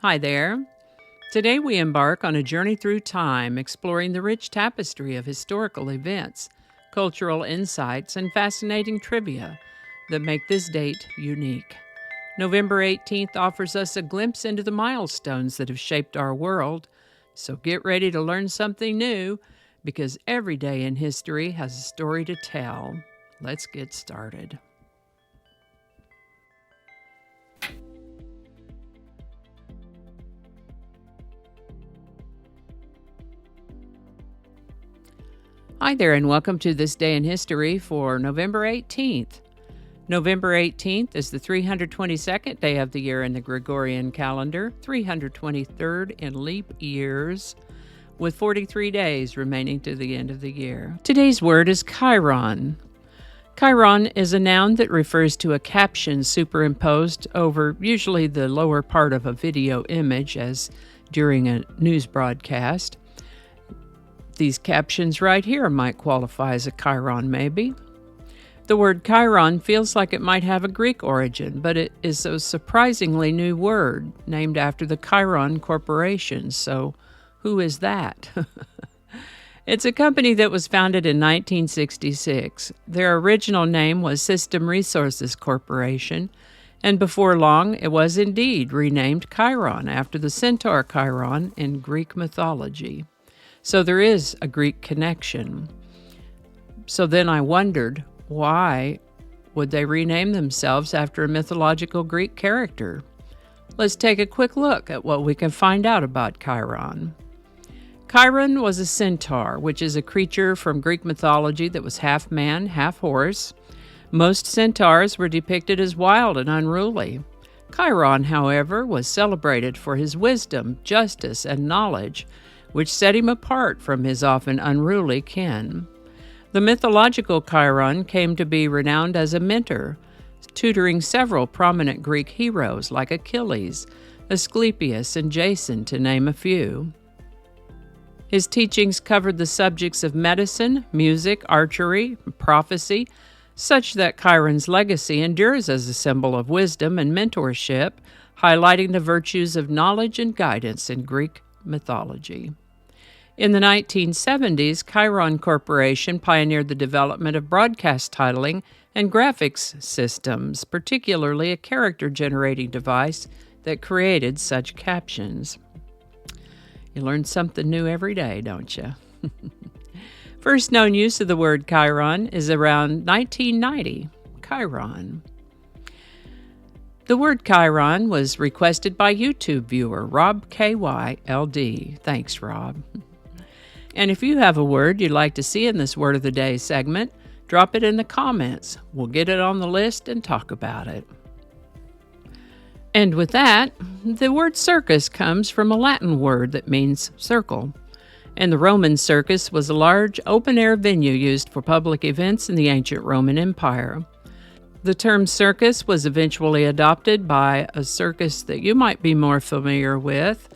Hi there. Today we embark on a journey through time, exploring the rich tapestry of historical events, cultural insights, and fascinating trivia that make this date unique. November 18th offers us a glimpse into the milestones that have shaped our world, so get ready to learn something new because every day in history has a story to tell. Let's get started. Hi there, and welcome to This Day in History for November 18th. November 18th is the 322nd day of the year in the Gregorian calendar, 323rd in leap years, with 43 days remaining to the end of the year. Today's word is Chyron. Chyron is a noun that refers to a caption superimposed over usually the lower part of a video image, as during a news broadcast. These captions right here might qualify as a chyron, maybe. The word chyron feels like it might have a Greek origin, but it is a surprisingly new word named after the Chyron Corporation. So who is that? It's a company that was founded in 1966. Their original name was System Resources Corporation, and before long it was indeed renamed Chyron after the centaur Chyron in Greek mythology. So there is a Greek connection. So then I wondered, why would they rename themselves after a mythological Greek character? Let's take a quick look at what we can find out about Chyron. Chyron was a centaur, which is a creature from Greek mythology that was half man, half horse. Most centaurs were depicted as wild and unruly. Chyron, however, was celebrated for his wisdom, justice, and knowledge, which set him apart from his often unruly kin. The mythological Chyron came to be renowned as a mentor, tutoring several prominent Greek heroes like Achilles, Asclepius, and Jason, to name a few. His teachings covered the subjects of medicine, music, archery, prophecy, such that Chyron's legacy endures as a symbol of wisdom and mentorship, highlighting the virtues of knowledge and guidance in Greek mythology. In the 1970s, Chyron Corporation pioneered the development of broadcast titling and graphics systems, particularly a character-generating device that created such captions. You learn something new every day, don't you? First known use of the word Chyron is around 1990. Chyron. The word Chyron was requested by YouTube viewer Rob KYLD. Thanks, Rob. And if you have a word you'd like to see in this Word of the Day segment, drop it in the comments. We'll get it on the list and talk about it. And with that, the word circus comes from a Latin word that means circle. And the Roman circus was a large open-air venue used for public events in the ancient Roman Empire. The term circus was eventually adopted by a circus that you might be more familiar with,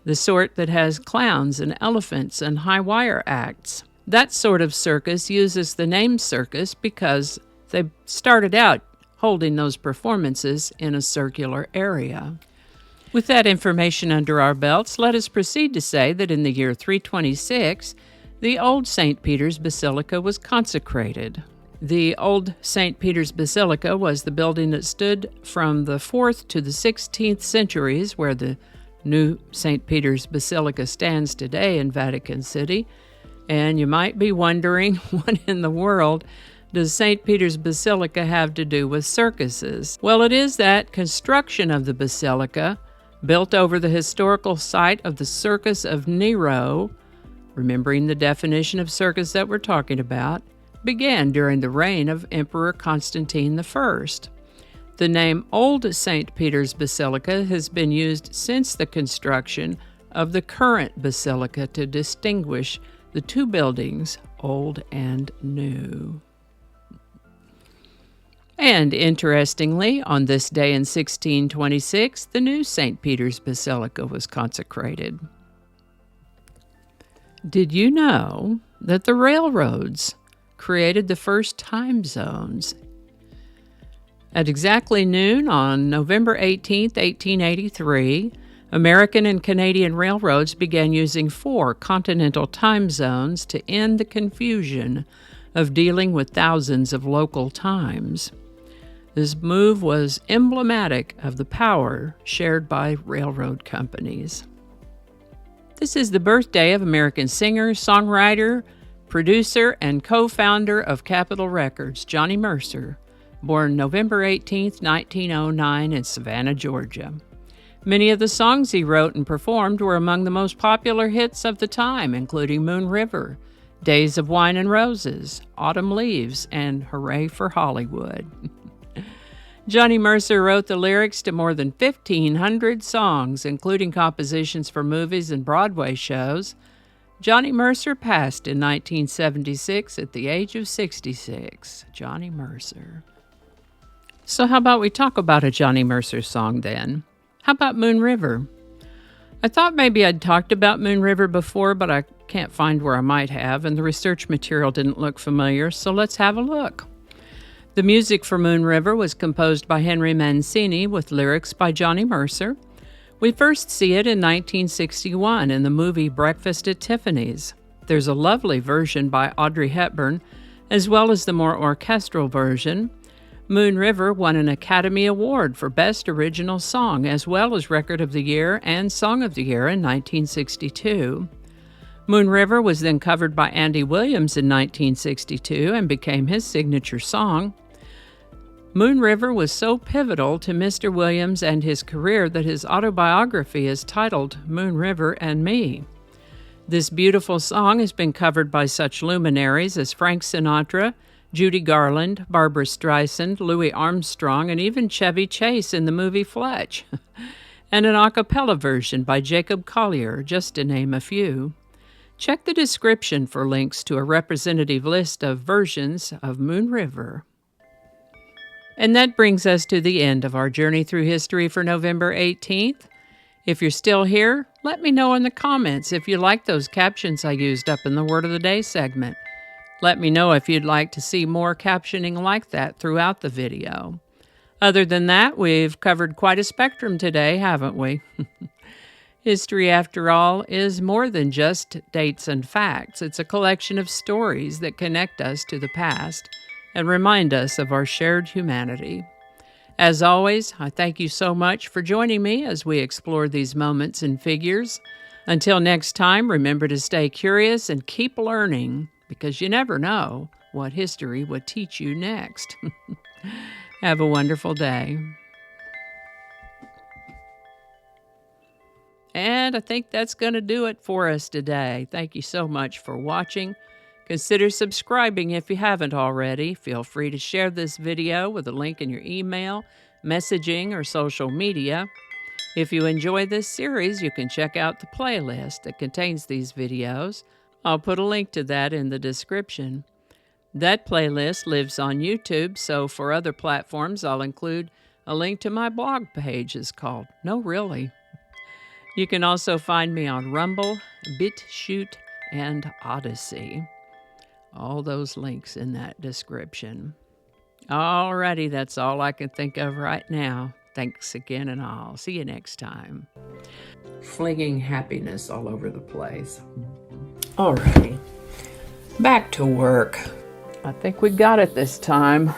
the sort that has clowns and elephants and high-wire acts. That sort of circus uses the name circus because they started out holding those performances in a circular area. With that information under our belts, let us proceed to say that in the year 326, the old St. Peter's Basilica was consecrated. The old St. Peter's Basilica was the building that stood from the 4th to the 16th centuries, where the new St. Peter's Basilica stands today in Vatican City. And you might be wondering, what in the world does St. Peter's Basilica have to do with circuses? Well, it is that construction of the basilica, built over the historical site of the Circus of Nero, remembering the definition of circus that we're talking about, began during the reign of Emperor Constantine I. The name Old St. Peter's Basilica has been used since the construction of the current basilica to distinguish the two buildings, old and new. And interestingly, on this day in 1626, the new St. Peter's Basilica was consecrated. Did you know that the railroads created the first time zones? At exactly noon on November 18, 1883, American and Canadian railroads began using 4 continental time zones to end the confusion of dealing with thousands of local times. This move was emblematic of the power shared by railroad companies. This is the birthday of American singer, songwriter, producer, and co-founder of Capitol Records, Johnny Mercer, born November 18, 1909 in Savannah, Georgia. Many of the songs he wrote and performed were among the most popular hits of the time, including Moon River, Days of Wine and Roses, Autumn Leaves, and Hooray for Hollywood. Johnny Mercer wrote the lyrics to more than 1,500 songs, including compositions for movies and Broadway shows. Johnny Mercer passed in 1976 at the age of 66. Johnny Mercer. So how about we talk about a Johnny Mercer song then? How about Moon River? I thought maybe I'd talked about Moon River before, but I can't find where I might have, and the research material didn't look familiar, so let's have a look. The music for Moon River was composed by Henry Mancini with lyrics by Johnny Mercer. We first see it in 1961 in the movie Breakfast at Tiffany's. There's a lovely version by Audrey Hepburn, as well as the more orchestral version. Moon River won an Academy Award for Best Original Song, as well as Record of the Year and Song of the Year in 1962. Moon River was then covered by Andy Williams in 1962 and became his signature song. Moon River was so pivotal to Mr. Williams and his career that his autobiography is titled Moon River and Me. This beautiful song has been covered by such luminaries as Frank Sinatra, Judy Garland, Barbra Streisand, Louis Armstrong, and even Chevy Chase in the movie Fletch, and an a cappella version by Jacob Collier, just to name a few. Check the description for links to a representative list of versions of Moon River. And that brings us to the end of our journey through history for November 18th. If you're still here, let me know in the comments if you like those captions I used up in the Word of the Day segment. Let me know if you'd like to see more captioning like that throughout the video. Other than that, we've covered quite a spectrum today, haven't we? History, after all, is more than just dates and facts. It's a collection of stories that connect us to the past and remind us of our shared humanity. As always, I thank you so much for joining me as we explore these moments and figures. Until next time, remember to stay curious and keep learning, because you never know what history would teach you next. Have a wonderful day. And I think that's going to do it for us today. Thank you so much for watching. Consider subscribing if you haven't already. Feel free to share this video with a link in your email, messaging, or social media. If you enjoy this series, you can check out the playlist that contains these videos. I'll put a link to that in the description. That playlist lives on YouTube, so for other platforms, I'll include a link to my blog page. It's called No Really. You can also find me on Rumble, BitChute, and Odyssey. All those links in that description. Alrighty, that's all I can think of right now. Thanks again, and I'll see you next time. Flinging happiness all over the place. Alrighty, back to work. I think we got it this time.